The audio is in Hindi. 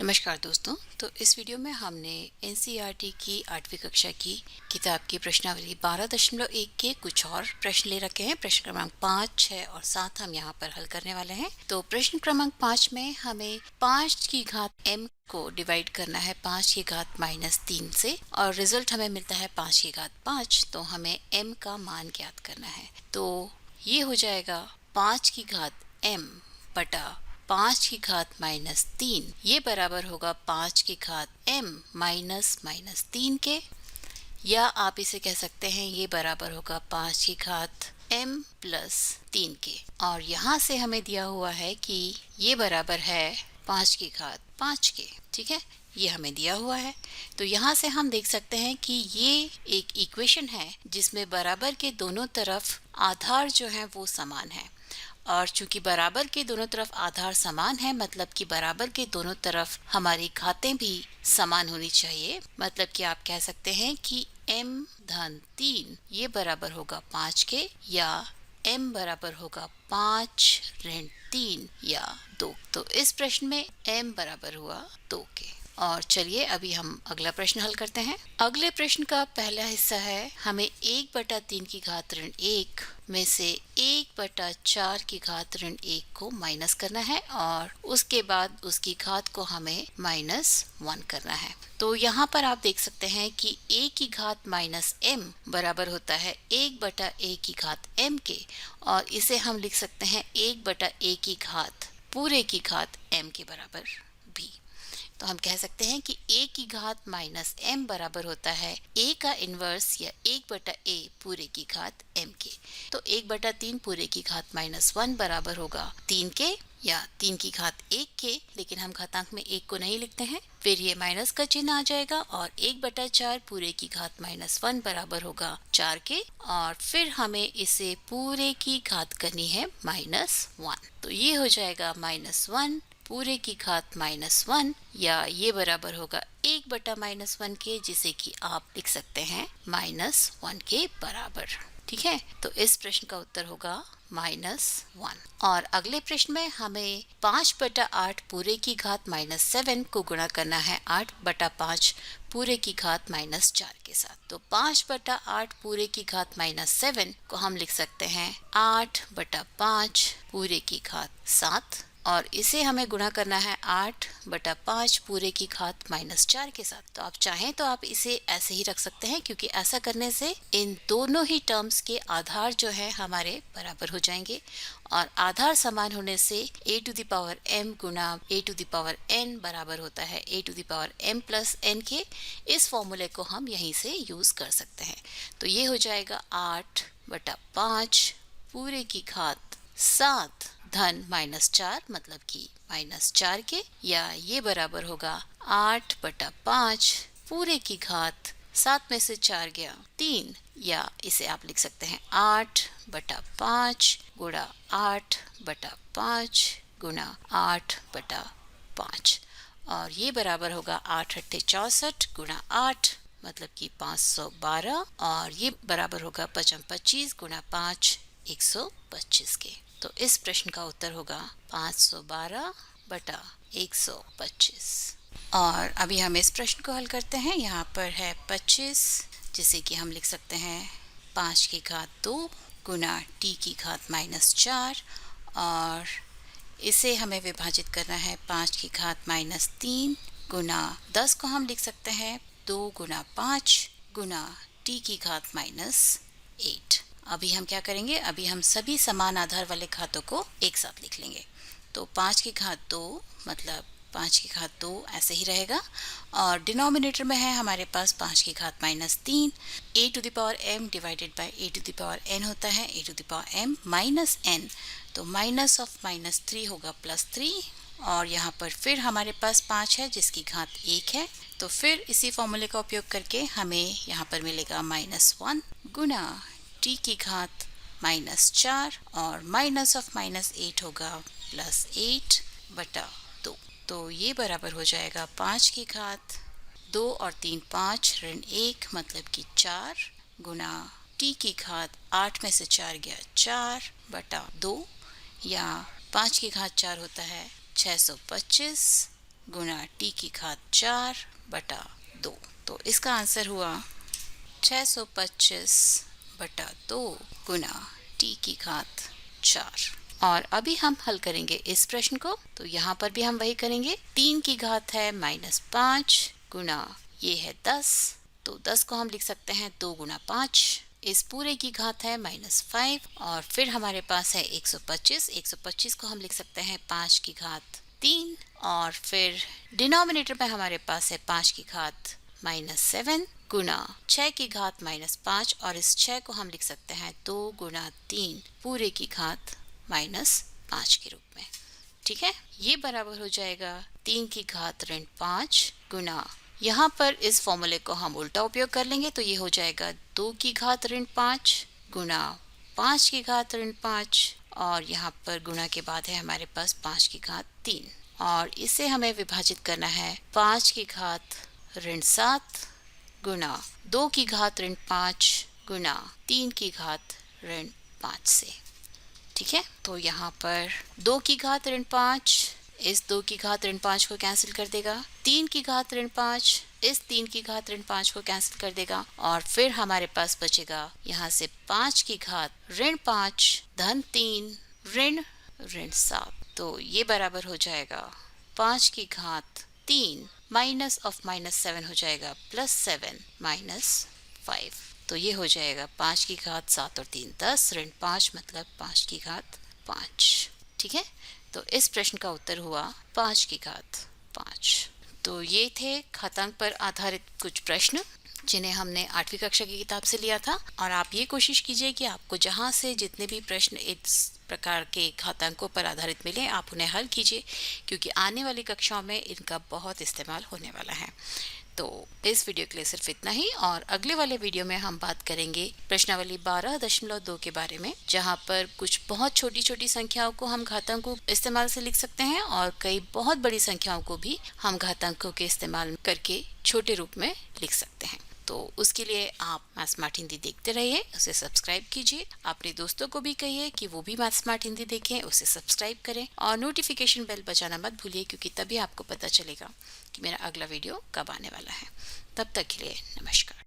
नमस्कार दोस्तों। तो इस वीडियो में हमने एनसीईआरटी की 8वीं कक्षा की किताब की प्रश्नावली 12.1 के कुछ और प्रश्न ले रखे हैं। प्रश्न क्रमांक 5, 6 और 7 हम यहाँ पर हल करने वाले हैं। तो प्रश्न क्रमांक 5 में हमें 5 की घात m को डिवाइड करना है 5 की घात -3 से और रिजल्ट हमें मिलता है 5 की घात 5। तो हमें m का मान ज्ञात करना है। तो ये हो जाएगा 5 की घात m बटा 5 की घात -3, ये बराबर होगा 5 की घात m -3 के, या आप इसे कह सकते हैं ये बराबर होगा 5 की घात m प्लस 3 के। और यहाँ से हमें दिया हुआ है कि ये बराबर है 5 की घात 5 के। ठीक है, ये हमें दिया हुआ है। तो यहाँ से हम देख सकते हैं कि ये एक इक्वेशन है जिसमें बराबर के दोनों तरफ आधार जो है वो समान है। और चूंकि बराबर के दोनों तरफ आधार समान है, मतलब कि बराबर के दोनों तरफ हमारी घातें भी समान होनी चाहिए। मतलब कि आप कह सकते हैं कि m धन 3 ये बराबर होगा 5 के, या m बराबर होगा 5 ऋण 3 या 2। तो इस प्रश्न में m बराबर हुआ 2 के। और चलिए अभी हम अगला प्रश्न हल करते हैं। अगले प्रश्न का पहला हिस्सा है, हमें 1/3 की घात ऋण 1 में से 1/4 की घात ऋण 1 को माइनस करना है और उसके बाद उसकी घात को हमें -1 करना है। तो यहाँ पर आप देख सकते हैं कि a की घात -m बराबर होता है 1/a की घात m के, और इसे हम लिख सकते हैं 1/a की घात पूरे की घात m के बराबर भी। तो हम कह सकते हैं कि a की घात -m बराबर होता है a का इन्वर्स या 1/a पूरे की घात m के। तो 1/3 पूरे की घात -1 बराबर होगा 3 के, या 3 की घात 1 के, लेकिन हम घातांक में 1 को नहीं लिखते हैं। फिर ये माइनस का चिन्ह आ जाएगा और 1/4 पूरे की घात -1 बराबर होगा 4 के, और फिर हमें इसे पूरे की घात करनी है -1। तो ये हो जाएगा -1 पूरे की घात -1, या ये बराबर होगा 1/-1 के, जिसे कि आप लिख सकते हैं -1 के बराबर। ठीक है, तो इस प्रश्न का उत्तर होगा -1। और अगले प्रश्न में हमें 5/8 पूरे की घात -7 को गुणा करना है 8/5 पूरे की घात -4 के साथ। तो 5/8 पूरे की घात -7 को हम लिख सकते हैं 8/5 पूरे की घात 7, और इसे हमें गुणा करना है 8/5 पूरे की घात -4 के साथ। तो आप चाहें तो आप इसे ऐसे ही रख सकते हैं, क्योंकि ऐसा करने से इन दोनों ही टर्म्स के आधार जो है हमारे बराबर हो जाएंगे, और आधार समान होने से a⁴m गुना a⁴n बराबर होता है a⁴m प्लस n के। इस फॉर्मूले को हम यहीं से यूज कर सकते हैं। तो ये हो जाएगा 8/5 पूरे की घात 7 धन -4, मतलब कि -4 के, या ये बराबर होगा 8/5 पूरे की घात 7 में से 4 गया 3, या इसे आप लिख सकते हैं 8/5 गुणा 8/5 गुणा 8/5, और ये बराबर होगा 8×8 = 64 गुणा 8, मतलब कि 512, और ये बराबर होगा 5×25 गुणा 5 125 के। तो इस प्रश्न का उत्तर होगा 512/125। और अभी हम इस प्रश्न को हल करते हैं। यहाँ पर है 25, जिसे कि हम लिख सकते हैं 5 की घात 2 गुना t की घात -4, और इसे हमें विभाजित करना है 5 की घात -3 गुना 10 को हम लिख सकते हैं 2 गुना 5 गुना t की घात -8। अभी हम क्या करेंगे, अभी हम सभी समान आधार वाले घातों को एक साथ लिख लेंगे। तो 5 की घात 2 मतलब 5 की घात 2 ऐसे ही रहेगा, और डिनोमिनेटर में है हमारे पास 5 की घात -3। a⁴m डिवाइडेड बाय a⁴n होता है a⁴m -n, तो माइनस ऑफ -3 होगा +3, और यहाँ पर फिर हमारे पास 5 है जिसकी घात 1 है। तो फिर इसी फॉर्मूले का उपयोग करके हमें यहाँ पर मिलेगा -1 गुना t की घात -4, और माइनस ऑफ -8 होगा +8/2। तो ये बराबर हो जाएगा 5 की घात 2 और 3 5 ऋण 1, मतलब कि 4 गुना t की घात 8 में से 4 गया 4/2, या 5 की घात 4 होता है 625 गुना टी की घात 4 बटा 2। तो इसका आंसर हुआ 625 बटा 2 गुना टी की घात 4। और अभी हम हल करेंगे इस प्रश्न को। तो यहाँ पर भी हम वही करेंगे। 3 की घात है -5 गुना ये है 10, तो 10 को हम लिख सकते हैं 2 गुना 5। इस पूरे की घात है -5 और फिर हमारे पास है 125। 125 को हम लिख सकते हैं 5 की घात 3 और फिर डिनोमिनेटर में हमारे पास है 5 की घात -7 गुना 6 की घात -5 और इस 6 को हम लिख सकते हैं 2 गुना 3 पूरे की घात -5 के रूप में। ठीक है, ये बराबर हो जाएगा 3 की घात ऋण 5 गुना, यहाँ पर इस फॉर्मूले को हम उल्टा उपयोग कर लेंगे तो ये हो जाएगा 2 की घात ऋण 5 गुना 5 की घात ऋण 5 और यहाँ पर गुणा के बाद है हमारे पास 5 की घात 3 और इसे हमें विभाजित करना है 5 की घात ऋण 7 गुना 2 की घात ऋण 5 गुना 3 की घात ऋण 5 से। ठीक है, तो यहाँ पर 2 की घात ऋण 5 इस 2 की घात ऋण 5 को कैंसिल कर देगा, 3 की घात ऋण 5 इस 3 की घात ऋण 5 को कैंसिल कर देगा और फिर हमारे पास बचेगा यहाँ से 5 की घात ऋण 5 धन 3 ऋण ऋण 7। तो ये बराबर हो जाएगा 5 की घात 3 माइनस ऑफ -7 हो जाएगा +7 -5। तो ये हो जाएगा 5 की घात 7 और 3 10 ऋण 5 मतलब 5 की घात 5। ठीक है, तो इस प्रश्न का उत्तर हुआ 5 की घात 5। तो ये थे घातांक पर आधारित कुछ प्रश्न जिन्हें हमने 8वीं कक्षा की किताब से लिया था और आप ये कोशिश कीजिए कि आपको जहाँ से जितने भी प्रश्न इस प्रकार के घातांकों पर आधारित मिले आप उन्हें हल कीजिए, क्योंकि आने वाली कक्षाओं में इनका बहुत इस्तेमाल होने वाला है। तो इस वीडियो के लिए सिर्फ इतना ही और अगले वाले वीडियो में हम बात करेंगे प्रश्नावली 12.2 के बारे में, जहाँ पर कुछ बहुत छोटी छोटी संख्याओं को हम घातांकों के इस्तेमाल से लिख सकते हैं और कई बहुत बड़ी संख्याओं को भी हम घातांकों के इस्तेमाल करके छोटे रूप में लिख सकते हैं। तो उसके लिए आप मैथ स्मार्ट हिंदी देखते रहिए, उसे सब्सक्राइब कीजिए, अपने दोस्तों को भी कहिए कि वो भी मैथ स्मार्ट हिंदी देखें, उसे सब्सक्राइब करें और नोटिफिकेशन बेल बजाना मत भूलिए, क्योंकि तभी आपको पता चलेगा कि मेरा अगला वीडियो कब आने वाला है। तब तक के लिए नमस्कार।